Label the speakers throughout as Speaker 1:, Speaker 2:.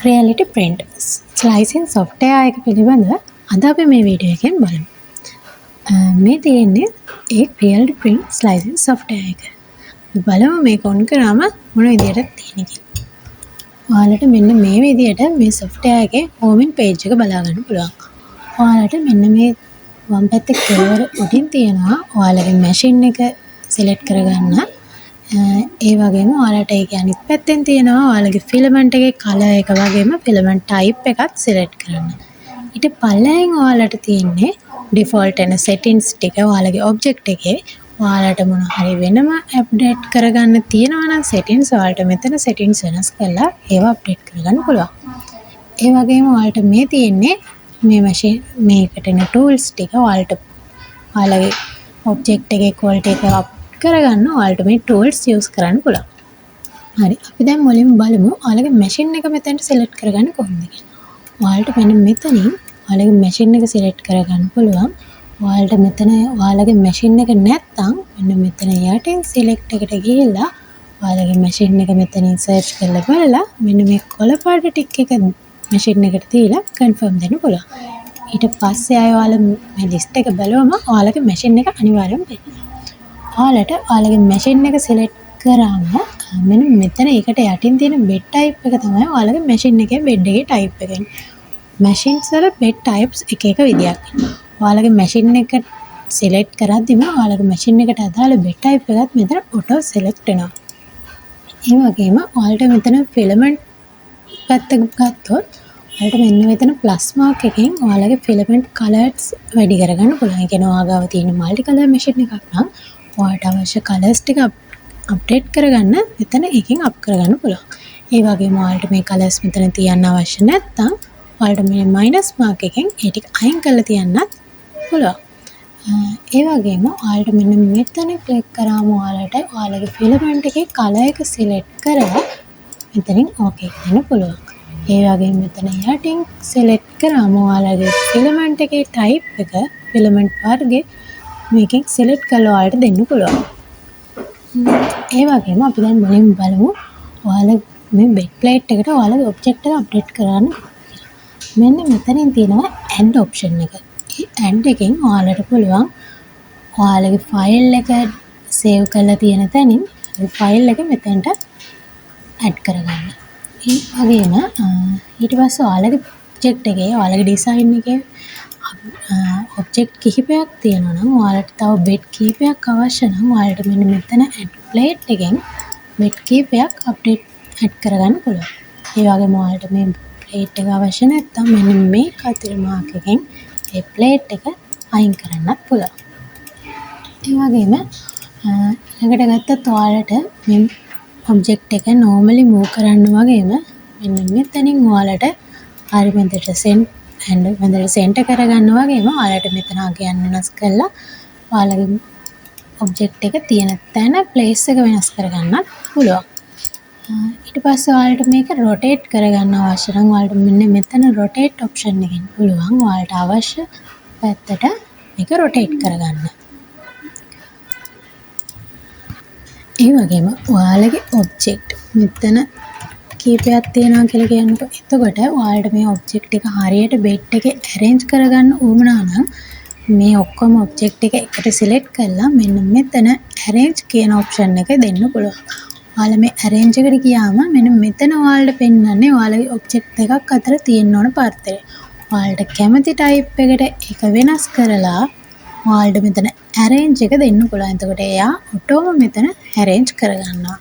Speaker 1: Reality print ස්ලයිසින් software එක පිළිබඳව අද අපි මේ වීඩියෝ එකෙන් බලමු. මේ තියෙන්නේ ඒ රියැලිටි ප්‍රින්ට් ස්ලයිසින් සොෆ්ට්වෙයාර් එක. බලමු මේක ඔන් කරාම මොන විදියටද තියෙන්නේ කියලා. ඔයාලට මෙන්න මේ විදියට මේ සොෆ්ට්වෙයාර් එකේ හෝමින් පේජ් එක බලා ගන්න පුළුවන්. ඔයාලට මෙන්න මේ වම් පැත්තේ කෙළවර උඩින් තියෙනවා ඔයාලගේ මැෂින් එක සිලෙක්ට් කරගන්න. ඒ වගේම ඔයාලට ඒකේ අනිත් පැත්තෙන් තියෙනවා ඔයාලගේ ෆිලමන්ට් එකේ කලර් එක වගේම ෆිලමන්ට් ටයිප් එකත් සිලෙක්ට් කරන්න. ඊට පල්ලෙහෙන් ඔයාලට තියෙන්නේ ඩිෆෝල්ට් එන සෙටින්ග්ස් ටික ඔයාලගේ ඔබ්ජෙක්ට් එකේ ඔයාලට මොන හරි වෙනම අප්ඩේට් කරගන්න තියෙනවා නම් සෙටින්ග්ස් ඔයාලට මෙතන සෙටින්ග්ස් වෙනස් කරලා ඒවා අප්ඩේට් කරගන්න පුළුවන්. ඒ වගේම ඔයාලට මේ තියෙන්නේ මේ මැෂින් මේකට එන ටූල්ස් ටික ඔයාලට ඔයාලගේ ඔබ්ජෙක්ට් එකේ ක්වොලිටි එක අප් කරගන්න ඔයාලට මේ ටූල්ස් යූස් කරන්න පුළුවන්. හරි අපි දැන් මුලින්ම බලමු ඔයාලගේ මැෂින් එක මෙතනට සිලෙක්ට් කරගන්න කොහොමද කියලා. ඔයාලට මෙන්න මෙතනින් ඔයාලගේ මැෂින් එක සිලෙක්ට් කරගන්න පුළුවන්. ඔයාලට මෙතන ඔයාලගේ මැෂින් එක නැත්නම් මෙන්න මෙතන යටින් සිලෙක්ට් එකට ගිහිල්ලා ඔයාලගේ මැෂින් එක මෙතනින් සර්ච් කරලා බලලා මෙන්න මේ කොළ පාට ටික් එක මැෂින් එකට තියලා කන්ෆර්ම් දෙන්න පුළුවන්. ඊට පස්සේ ආයෙ ඔයාලා මේ ලිස්ට් එක බලවම ඔයාලගේ මැෂින් එක අනිවාර්යයෙන්ම පේනවා. ඔයාලට ඔයාලගේ මැෂින් එක සිලෙක්ට් කරාම මෙන්න මෙතන ඒකට යටින් තියෙන බෙඩ් ටයිප් එක තමයි ඔයාලගේ මැෂින් එකේ බෙඩ් එකේ ටයිප් එක. මැෂින්ස් වල බෙඩ් ටයිප්ස් එක එක විදියක්. ඔයාලගේ මැෂින් එක සිලෙක්ට් කරද්දිම ඔයාලගේ මැෂින් එකට අදාළ බෙඩ් ටයිප් එකත් මෙතන ඔටෝ සිලෙක්ට් වෙනවා. ඒ වගේම ඔයාලට මෙතන ෆිලමන්ට් පැත්ත ගත්තොත් ඔයාලට මෙන්න මෙතන ප්ලස් මාක් එකෙන් ඔයාලගේ ෆිලමන්ට් කලර්ස් වැඩි කරගන්න පුළුවන්. ඒ කියන්නේ ඔයා ගාව තියෙන මල්ටි කලර් මැෂින් එකක් නම් ඔයාලට අවශ්‍ය කලර්ස් ටික අප්ඩේට් කරගන්න මෙතන එකෙන් අප් කරගන්න පුළුවන්. ඒ වගේම ඔයාලට මේ කලර්ස් මෙතන තියන්න අවශ්‍ය නැත්නම් ඔයාලට මේ මයිනස් මාක් එකෙන් ඒ ටික අයින් කරලා තියන්නත් පුළුවන්. ඒ වගේම ඔයාලට මෙන්න මෙතන ක්ලික් කරාම ඔයාලට ඔයාලගේ ෆිලමන්ට් එකේ කලර් එක සිලෙක්ට් කරලා මෙතනින් ඕකේ දෙන්න පුළුවන්. ඒ වගේම මෙතන යටින් සිලෙක්ට් කරාම ඔයාලගේ ෆිලමන්ට් එකේ ටයිප් එක ෆිලමන්ට් වර්ගය මේකෙන් සිලෙක්ට් කරලා ඔයාලට දෙන්න පුළුවන්. ඒ වගේම අපි දැන් මුලින්ම බලමු ඔයාලා මේ බෙඩ් ප්ලේට් එකට ඔයාලගේ ඔබ්ජෙක්ට් එක අප්ඩේට් කරන්න කියලා. මෙන්න මෙතනින් තියෙනවා ඇඩ් ඔප්ෂන් එක. මේ ඇඩ් එකෙන් ඔයාලට පුළුවන් ඔයාලගේ ෆයිල් එක සේව් කරලා තියෙන තැනින් ෆයිල් එක මෙතනට ඇඩ් කරගන්න. ඒ වගේම ඊට පස්සේ ඔයාලගේ ඔබ්ජෙක්ට් එකේ ඔයාලගේ ඩිසයින් එකේ ඔබ්ජෙක්ට් කිහිපයක් තියෙනවා නම් ඔයාලට තව බෙඩ් කිහිපයක් අවශ්‍ය නම් ඔයාලට මෙන්න මෙතන ඇඩ් ප්ලේට් එකෙන් බෙඩ් කිහිපයක් අප්ඩේට් ඇඩ් කරගන්න පුළුවන්. ඒ වගේම ඔයාලට මේ ප්ලේට් එක අවශ්‍ය නැත්නම් මෙන්න මේ කතර මාක් එකෙන් ඒ ප්ලේට් එක අයින් කරන්නත් පුළුවන්. ඒ වගේම ළඟට ගත්තත් ඔයාලට මේ ඔබ්ජෙක්ට් එක normally move කරන්න වගේම මෙන්න මෙතනින් ඔයාලට හරි මෙතනට සෙන්ටර් කරගන්න වගේම ඔයාලට මෙතන අගයන් වෙනස් කරලා ඔයාලගේ ඔබ්ජෙක්ට් එක තියෙන තැන ප්ලේස් එක වෙනස් කරගන්නත් පුළුවන්. ඊට පස්සේ ඔයාලට මේක රොටේට් කරගන්න අවශ්‍ය නම් ඔයාලට මෙන්න මෙතන රොටේට් ඔප්ෂන් එකෙන් පුළුවන් ඔයාලට අවශ්‍ය පැත්තට මේක රොටේට් කරගන්න. ඒ වගේම ඔයාලගේ ඔබ්ජෙක්ට් මෙතන කීපයක් තියෙනවා කියලා කියනකොට එතකොට ඔයාලට මේ ඔබ්ජෙක්ට් එක හරියට බෙඩ් එකේ arrange කරගන්න උවමනා නම් මේ ඔක්කොම ඔබ්ජෙක්ට් එක එකට සිලෙක්ට් කරලා මෙන්න මෙතන arrange කියන ඔප්ෂන් එක දෙන්න පුළුවන්. ඔයාලා මේ arrange එකට ගියාම මෙන්න මෙතන ඔයාලට පෙන්වන්නේ ඔයාලගේ ඔබ්ජෙක්ට් දෙකක් අතර තියෙන්න ඕන පරතරය. ඔයාලට කැමති ටයිප් එකට ඒක වෙනස් කරලා ඔයාලට මෙතන arrange එක දෙන්න පුළුවන්. එතකොට එයා ඔටෝම මෙතන arrange කරගන්නවා.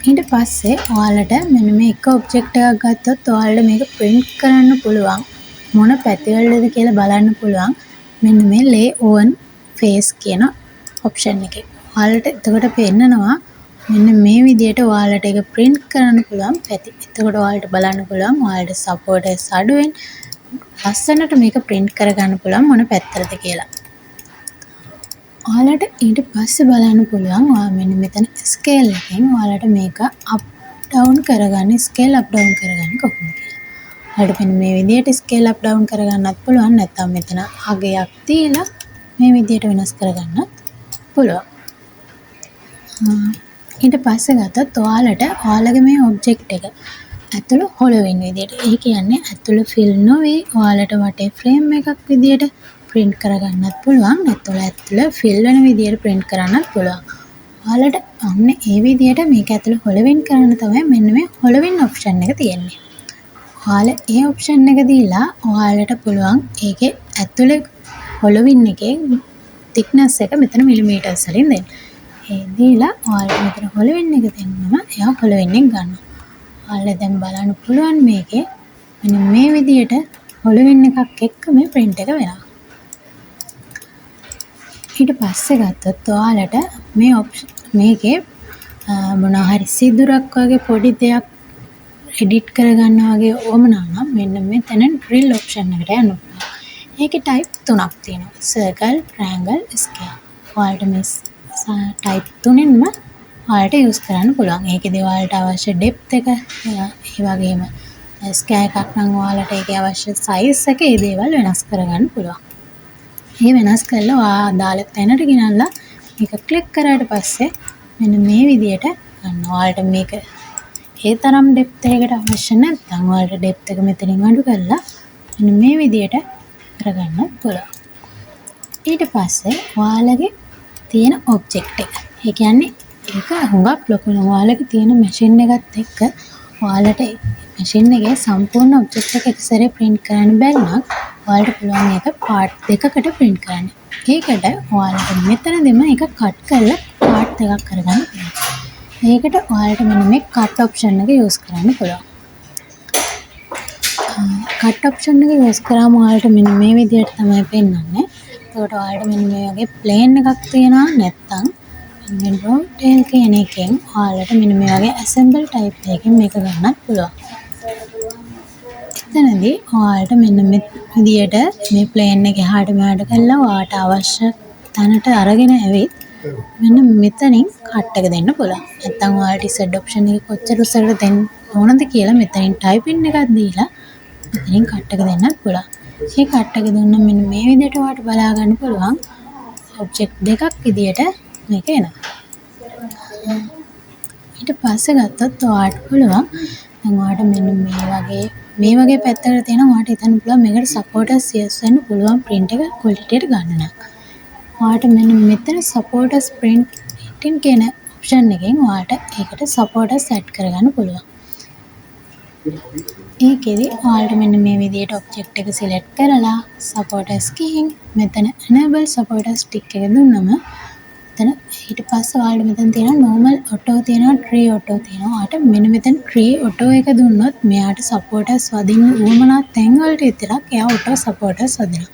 Speaker 1: ඊට පස්සේ ඔයාලට මෙන්න මේ එක ඔබ්ජෙක්ට් එකක් ගත්තොත් ඔයාලට මේක print කරන්න පුළුවන්. මොන පැතිවලද කියලා බලන්න පුළුවන්. මෙන්න මේ lay on face කියන ඔප්ෂන් එකේ. ඔයාලට එතකොට පෙන්නනවා මෙන්න මේ විදියට ඔයාලට ඒක print කරන්න පුළුවන් පැති. එතකොට ඔයාලට බලන්න පුළුවන් ඔයාලට supporters අඩුවෙන් ලස්සනට මේක print කරගන්න පුළුවන් මොන පැත්තටද කියලා. ඔයාලට ඊට පස්සේ බලන්න පුළුවන් ඔයා මෙන්න මෙතන ස්කේල් එකෙන් ඔයාලට මේක අප් ඩවුන් කරගන්න ස්කේල් අප් ඩවුන් කරගන්න කොහොමද කියලා. ඔයාලට මෙන්න මේ විදියට ස්කේල් අප් ඩවුන් කරගන්නත් පුළුවන් නැත්නම් මෙතන අගයක් තියලා මේ විදියට වෙනස් කරගන්නත් පුළුවන්. ඊට පස්සේ ගත්තොත් ඔයාලගේ මේ ඔබ්ජෙක්ට් එක ඇතුළ හොලෝ වෙන විදියට. ඒ කියන්නේ ඇතුළ ෆිල් නොවි ඔයාලට වටේ ෆ්‍රේම් එකක් විදියට print කරගන්නත් පුළුවන්. නැත්නම් ඇතුළ ෆිල් වෙන විදියට print කරන්නත් පුළුවන්. ඔයාලට අන්න ඒ විදියට මේක ඇතුළ හොලවින් කරන්න තමයි මෙන්න මේ හොලවින් ඔප්ෂන් එක තියෙන්නේ. ඔයාලා ඒ ඔප්ෂන් එක දීලා ඔයාලට පුළුවන් ඒකේ ඇතුළේ හොලවින් එකේ thickness එක මෙතන මිලිමීටර්ස් වලින් දෙන්න. ඒ දීලා ඔයාලට මෙතන හොලවින් එක දෙන්නම එයා හොලවින් එක ගන්නවා. ඔයාලා දැන් බලන්න පුළුවන් මේකේ මෙන්න මේ විදියට හොලවින් එකක් එක්ක මේ print එක වෙනවා. ඊට පස්සේ ගත්තොත් ඔයාලට මේ මේකේ මොනවා හරි සිදුරක් වගේ පොඩි දෙයක් එඩිට් කරගන්නවා වගේ ඕමනා නම් මෙන්න මෙතන drill option එකට යන්න පුළුවන්. ඒකේ type 3ක් තියෙනවා. circle, triangle, square. ඔයාලට මේ type 3න්ම ඔයාලට use කරන්න පුළුවන්. ඒකේදී ඔයාලට අවශ්‍ය depth එක ඒ වගේම square එකක් නම් ඔයාලට ඒකේ අවශ්‍ය size එක ඒ දේවල් වෙනස් කරගන්න පුළුවන්. මේ වෙනස් කරලා ඔයා දාලා තැනට ගෙනල්ලා මේක ක්ලික් කරාට පස්සේ මෙන්න මේ විදියට ගන්න. ඔයාලට මේක ඒ තරම් depth එකකට අවශ්‍ය නැත්නම් ඔයාලට depth එක මෙතනින් අඩු කරලා මෙන්න මේ විදියට කරගන්න පුළුවන්. ඊට පස්සේ ඔයාලගේ තියෙන ඔබ්ජෙක්ට් එක. ඒ කියන්නේ ඒක හුඟක් ලොකු නෝ ඔයාලගේ තියෙන මැෂින් එකත් එක්ක ඔයාලට මැෂින් එකේ සම්පූර්ණ ඔබ්ජෙක්ට් එක එක සැරේ print කරන්න බැරි නම් ඔයාලට පුළුවන් ඒක part දෙකකට print කරන්න. ඒකට ඔයාලට මෙතනදීම ඒක cut කරලා part දෙකක් කරගන්න පුළුවන්. ඒකට ඔයාලට මෙන්න මේ cut option එක use කරන්න පුළුවන්. cut option එක use කරාම ඔයාලට මෙන්න මේ විදිහට තමයි පෙන්වන්නේ. එතකොට ඔයාලට මෙන්න මේ වගේ plane එකක් තියෙනවා නැත්නම් මෙන්න raw tail කියන එකෙන් ඔයාලට මෙන්න මේ වගේ assemble type එකකින් මේක ගන්නත් පුළුවන්. එතනදී ඔයාලට මෙන්න මේ විදිහට මේ plane එක එහාට මෙහාට කරලා ඔයාලට අවශ්‍ය තැනට අරගෙන ඇවිත් මෙන්න මෙතනින් කට් එක දෙන්න පුළුවන්. නැත්නම් ඔයාලට Z option එකේ කොච්චර උසට දෙන්න ඕනද කියලා මෙතනින් typing එකක් දීලා මෙතනින් කට් එක දෙන්නත් පුළුවන්. මේ කට් එක දුන්නා මෙන්න මේ විදිහට ඔයාලට බලා ගන්න පුළුවන් ඔබ්ජෙක්ට් දෙකක් විදිහට මේක එනවා. ඊට පස්සේ ගත්තොත් ඔයාලට පුළුවන් දැන් ඔයාලට මෙන්න මේ වගේ පැත්තකට තියෙනවා ඔයාලට හිතන්න පුළුවන් මේකට supporters CS වෙන්න පුළුවන් print එක quality එකට ගන්න නම්. ඔයාලට මෙන්න මෙතන supporters printing කියන option එකෙන් ඔයාලට ඒකට supporters add කරගන්න පුළුවන්. ඒකෙදි ඔයාලට මෙන්න මේ විදිහට object එක select කරලා supporters ගිහින් මෙතන enable supporters tick එක දුන්නම මෙතන ඊට පස්සේ ඔයාලට මෙතන තියෙනවා normal auto තියෙනවා tree auto තියෙනවා. ඔයාලට මෙන්න මෙතන tree auto එක දුන්නොත් මෙයාට supporters වදින්න උවමනා තැන් වලට විතරක් එයා auto supporters වදිනවා.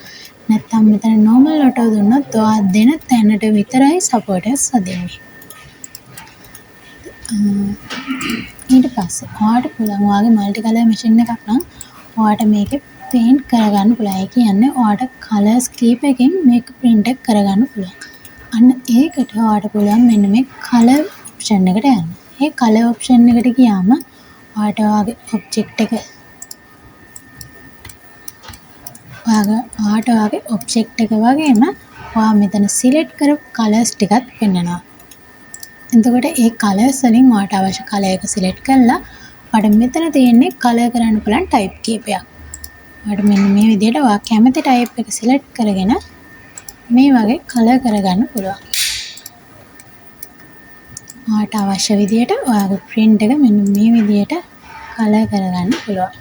Speaker 1: නැත්නම් මෙතන normal auto දුන්නොත් ඔයා දෙන තැනට විතරයි supporters වදින්නේ. ඊට පස්සේ ඔයාලට පුළුවන් ඔයාගේ multi color machine එකක් නම් ඔයාලට මේකේ paint කරගන්න පුළුවන්. ඒ කියන්නේ ඔයාලට colors කීපකින් මේක print එක කරගන්න පුළුවන්. අන්න ඒකට ඔයාලට පුළුවන් මෙන්න මේ color option එකට යන්න. මේ color option එකට ගියාම ඔයාලට ඔයාගේ object එක ඔයාගේ object එක වගේම ඔයා මෙතන select කරපු colors ටිකත් පෙන්නනවා. එතකොට ඒ colors වලින් ඔයාලට අවශ්‍ය color එක select කරලා ඔයාලට මෙතන තියෙන්නේ color කරන්න පුළුවන් type කීපයක්. ඔයාලට මෙන්න මේ විදිහට ඔයා කැමති type එක select කරගෙන මේ වගේ color කරගන්න පුළුවන්. ඔයාලට අවශ්‍ය විදිහට ඔයාගේ print එක මෙන්න මේ විදිහට color කරගන්න පුළුවන්.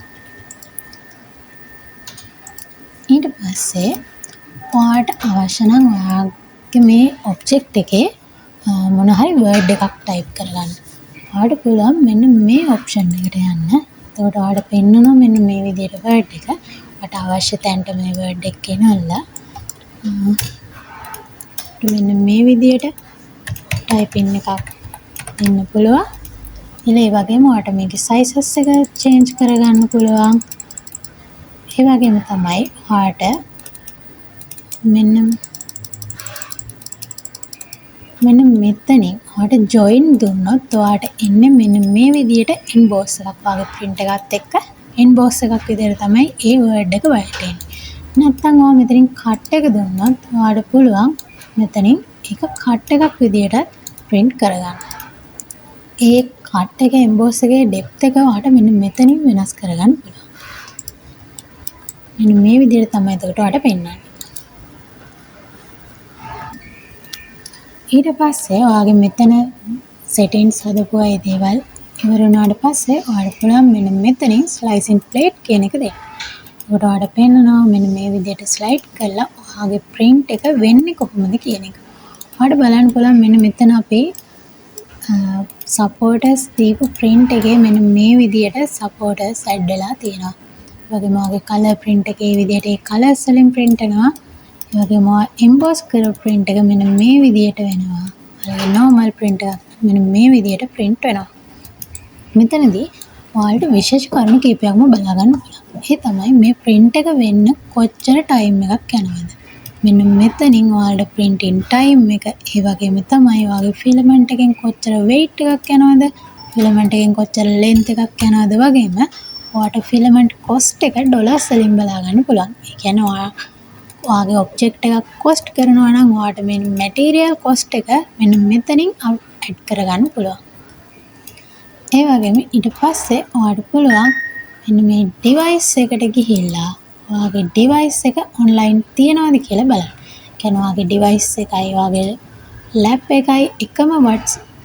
Speaker 1: ඊට පස්සේ ඔයාලට අවශ්‍ය නම් ඔයාගේ මේ object එකේ මොන හරි word එකක් type කරගන්න. ඔයාලට පුළුවන් මෙන්න මේ option එකට යන්න. එතකොට ඔයාලට පෙන්නනවා මෙන්න මේ විදිහට word එක. ඔයාලට අවශ්‍ය තැනට මේ word එක ගෙනල්ලා මෙන්න මේ විදිහට typing එකක් දෙන්න පුළුවන්. ඒ වගේම ඔයාලට මේකේ sizes එක change කරගන්න පුළුවන්. ඒ වගේම තමයි ඔයාලට මෙන්න මෙතනින් ඔයාලට join දුන්නොත් ඔයාලට එන්නේ මෙන්න මේ විදිහට inbox එකක් වගේ print එකත් එක්ක inbox එකක් විදිහට තමයි ඒ word එක වැටෙන්නේ. නැත්නම් ඔයා මෙතනින් cut එක දුන්නොත් ඔයාලට පුළුවන් මෙතනින් ඒක cut එකක් විදිහට print කරගන්න. ඒ කට් එක එම්බෝස් එකේ ඩෙප්ත් එක ඔයාලට මෙන්න මෙතනින් වෙනස් කරගන්න පුළුවන්. මෙන්න මේ විදිහට තමයි එතකොට ඔයාලට පෙන්වන්නේ. ඊට පස්සේ ඔයාගේ මෙතන settings හදපු අය දේවල් ඉවර වුණාට පස්සේ ඔයාලට පුළුවන් මෙන්න මෙතනින් slicing plate කියන එක දෙන්න. ඒකට ඔයාලට පෙන්නනවා මෙන්න මේ විදිහට ස්ලයිඩ් කරලා ඔයාගේ print එක වෙන්නේ කොහොමද කියන එක. ඔයාලට බලන්න පුළුවන් මෙන්න මෙතන අපි supporters දීපු print එකේ මෙන්න මේ විදිහට supporters add වෙලා තියෙනවා. ඒ වගේම ඔයාගේ color print එකේ මේ විදිහට ඒ colors වලින් print වෙනවා. ඒ වගේම emboss කරපු print එක මෙන්න මේ විදිහට වෙනවා. අර normal print එක මෙන්න මේ විදිහට print වෙනවා. මෙතනදී ඔයාලට විශේෂ කරුණු කීපයක්ම බලා ගන්න පුළුවන්. ඒ තමයි මේ print එක වෙන්න කොච්චර time එකක් යනවද. මෙන්න මෙතනින් ඔයාලට printing time එක ඒ වගේම තමයි ඔයාගේ filament එකෙන් කොච්චර weight එකක් යනවද, filament එකෙන් කොච්චර length එකක් යනවද වගේම ඔයාට filament cost එක ඩොලර්ස් වලින් බලා ගන්න පුළුවන්. ඒ කියන්නේ ඔයාගේ object එකක් cost කරනවා නම් ඔයාට මේ material cost එක මෙන්න මෙතනින් add කරගන්න පුළුවන්. ඒ වගේම ඊට පස්සේ ඔයාලට පුළුවන් මෙන්න මේ device එකට ගිහිල්ලා ඔයාගේ device එක online තියනවාද කියලා බලන්න. කියන්නේ ඔයාගේ device එකයි ඔයාගේ lap එකයි එකම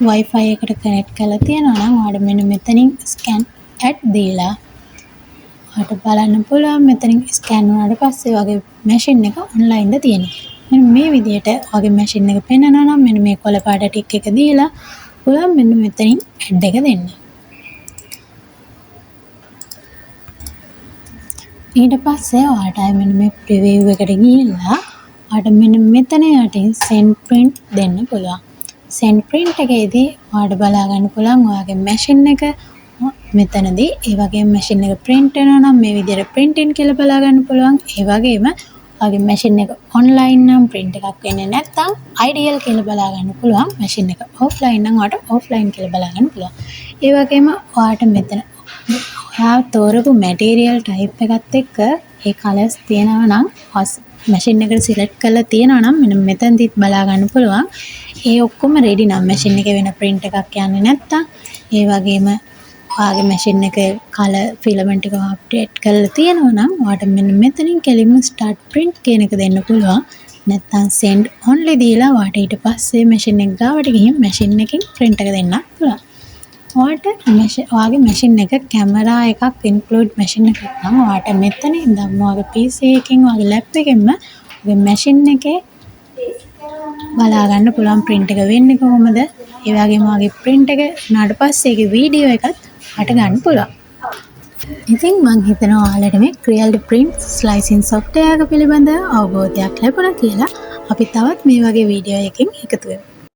Speaker 1: Wi-Fi එකට connect කරලා තියනවා නම් ඔයාලට මෙන්න මෙතනින් scan add දීලා ඔයාලට බලන්න පුළුවන් මෙතනින් scan වුණාට පස්සේ ඔයාගේ machine එක online ද තියෙන්නේ. මෙන්න මේ විදිහට ඔයාගේ machine එක පෙන්නනවා නම් මෙන්න මේ කොළ පාට ටික එක දීලා පුළුවන් මෙන්න මෙතනින් add එක දෙන්න. ඊට පස්සේ ඔයාලට මෙන්න මේ preview එකට ගිහිල්ලා ඔයාලට මෙන්න මෙතන යටින් send print දෙන්න පුළුවන්. send print එකේදී ඔයාලට බලා ගන්න පුළුවන් ඔයාගේ machine එක මෙතනදී ඒ වගේම machine එක print වෙනවා නම් මේ විදිහට printing කියලා බලා ගන්න පුළුවන්. ඒ වගේම ඔයාගේ machine එක online නම් print එකක් වෙන්නේ නැත්නම් ideal කියලා බලා ගන්න පුළුවන්. machine එක offline නම් ඔයාලට offline කියලා බලා ගන්න පුළුවන්. ඒ වගේම ඔයාලට මෙතන ඔයා තෝරපු material type එකත් එක්ක ඒ colors තියෙනවා නම් machine එකට select කරලා තියෙනවා නම් මෙන්න මෙතනදිත් බලා ගන්න පුළුවන්. ඒ ඔක්කොම ready නම් machine එකේ වෙන print එකක් යන්නේ නැත්තම් ඒ වගේම ඔයාගේ machine එකේ color filament එක update කරලා තියෙනවා නම් ඔයාට මෙන්න මෙතනින් කෙලින්ම start print කියන එක දෙන්න පුළුවන්. නැත්තම් send only දීලා ඔයාට ඊට පස්සේ machine එක ගාවට ගිහින් machine එකකින් print එක දෙන්න පුළුවන්. ඔයාගේ machine එක camera එකක් include machine එකක් නම් ඔයාට මෙතන ඉඳන් ඔයාගේ PC එකකින් ඔයාගේ lap එකෙන්ම ඔයාගේ machine එකේ බලා ගන්න පුළුවන් print එක වෙන්නේ කොහොමද? ඒ වගේම ඔයාගේ print එක උනාට පස්සේ ඒකේ වීඩියෝ එකත් අට ගන්න පුළුවන්. ඉතින් මම හිතනවා ඔයාලට මේ Creality print slicing software එක පිළිබඳ අවබෝධයක් ලැබුණා කියලා. අපි තවත් මේ වගේ වීඩියෝ එකකින් එකතු වෙමු.